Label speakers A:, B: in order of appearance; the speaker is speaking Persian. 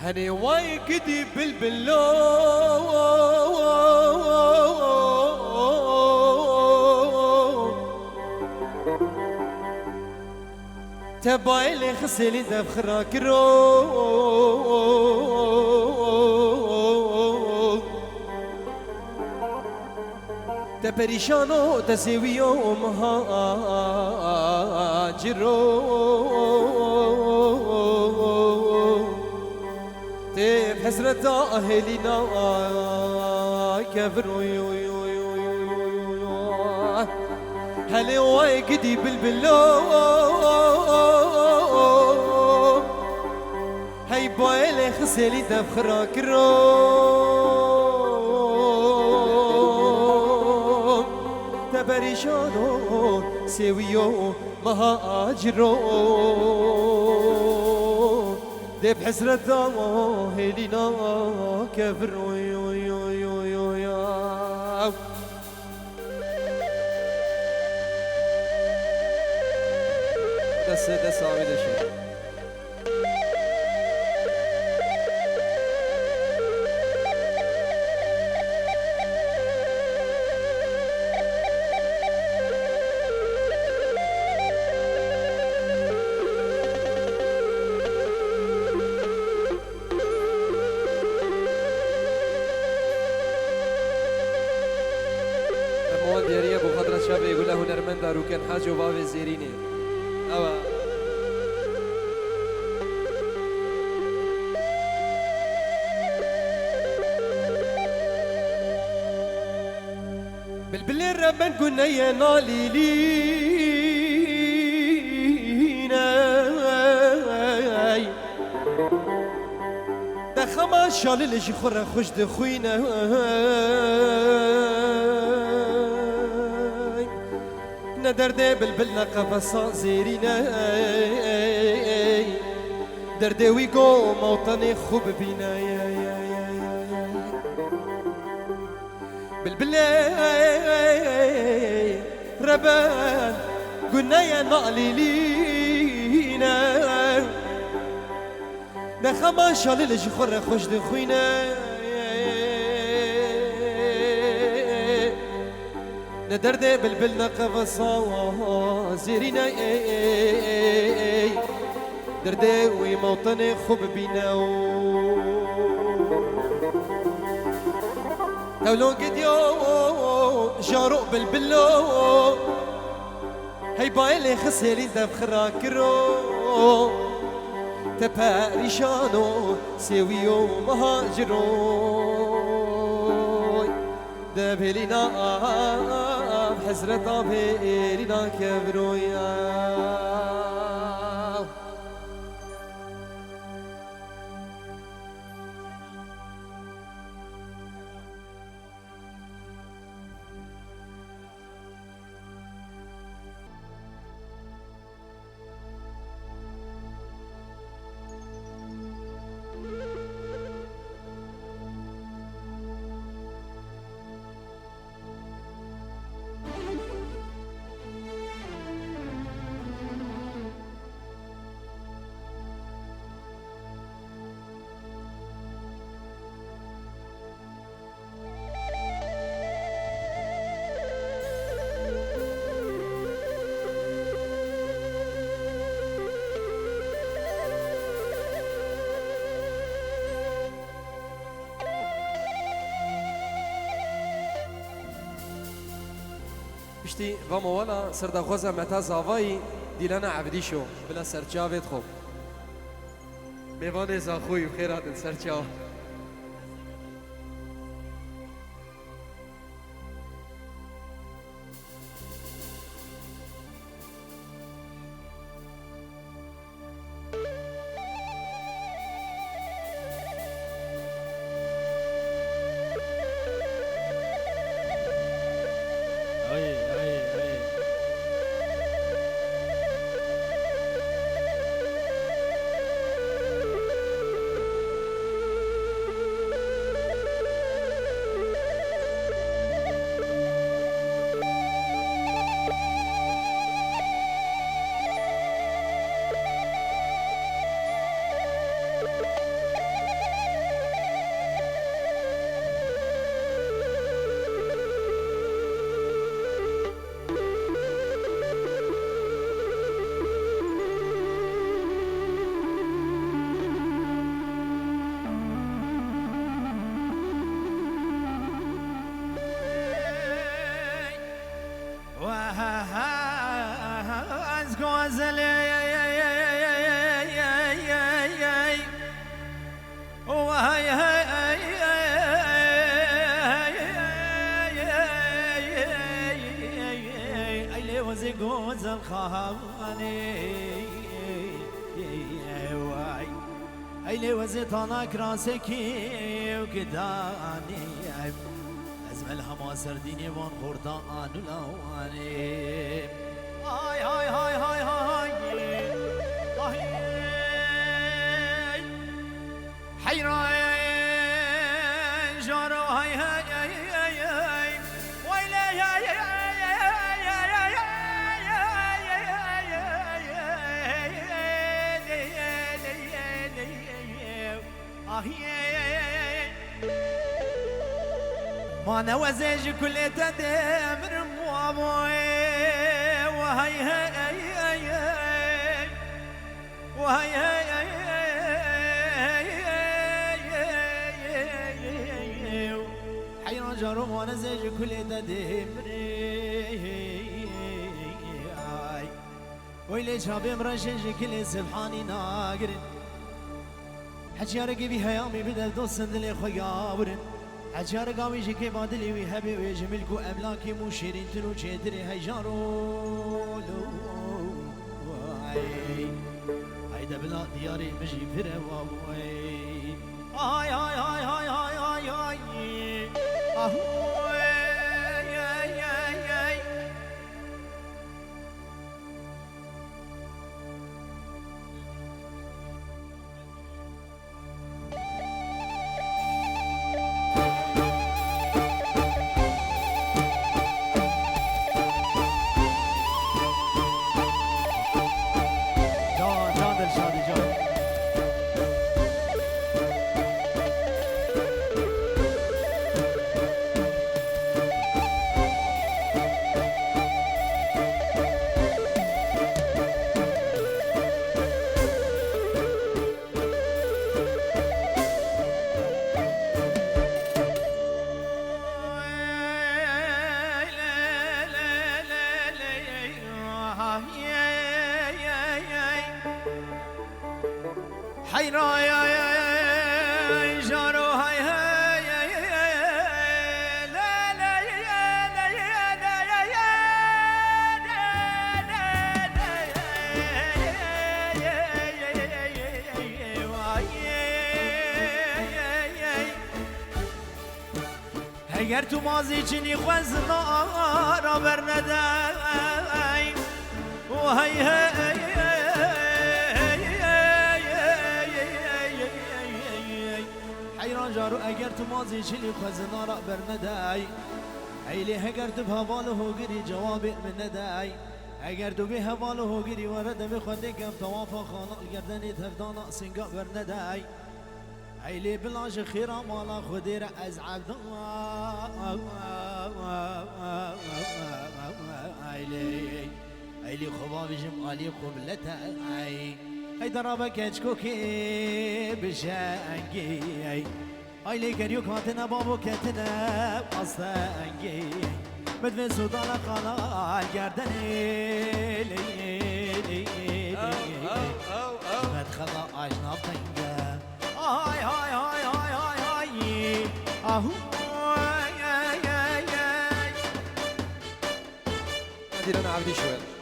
A: هني واي قدي بالبلو تبايلي خسلي دبخراك رو تبريشانو تسويو مهاجرو تب حسرة أهلنا كبرو هلي واي قدي بالبلو هاي بايلي خسلي دبخراك رو تبريشانو سويو مهاجرو دب حسرة هلينا كبرو دس عامل شيء مواد يا ابو خضرة شابي يقول له نرمن دارو كان حاجه وبابي زيريني أوا بالبليل ربن كنا يا نالي لينا دخما شال اللي خورا خوش دخوينا دردي بلبلنا قفصا زيرينا دردي ويقو موطني خوب بينا يا بلبلي ربان قلنا يا نقلي لينا نخما شال اللي خورا خوش دخوينا ندردي بلبلنا قفصا زيرينا دردي وموطني خوب بينا تولو قد يو جارو بالبلو هاي بايلي خسيلي دبخراك رو تباريشانو سويو مهاجرو دبهلينا بحسرة بهلينا كبرويا بشتي فما ولا سردا خوزا متا زاوي ديلانا عبدي شو بلا سرچاوت خوب ميوان زاخوي بخيرات سرچاو
B: از گازلی وهي ايلي وزي جوز الخاني ايلي وزي طناك راسكي وكداني ازملها ما سرديني وان خردان ولواني هاي هاي هاي هاي هاي حيران جارو هاي هاي هاي هاي ويلي هاي ما نوزج كل تدمر موامي وهاي هاي وهاي حيران جارو ما نزج كل تدمر ويلي شابي مرشج كل سبحاني ناقر حجارك بي هيامي بدل دوسن لي خيابرن حجار قاوي جيكي بادلي ويهبي ويجملكو املاكي مو شيرين تلو جيدري هيجارو لو هيدا بلا دياري مجي فروا هاي هاي هاي هاي هاي هاي هاي حيرا يا جارو هاي هاي لا لا يا لا يا لا يا اگر تو مازی چنی خوزنا را برندای و هی هی حیران جارو اگر تو مازی چنی خوزنا را برندای ایلی اگر تو بحوال هوگری جواب من ندای اگر تو به حوال هوگری ورد میخونده کم توافا خانه گردنی تفدانا سنگا برندای ایلی بلاش خیرا مالا خودی را از عبدالله ایلی خوبا بجم آلی قبلتا ای درابا کچکو که بشنگی ایلی کریو کاتنا بابو کتنا قصنگی بدون سودان خالا گردنی مدخلا آجناب تنگه هاي هاي هاي هاي هاي هاي اهو
A: دير انا عبدي شوال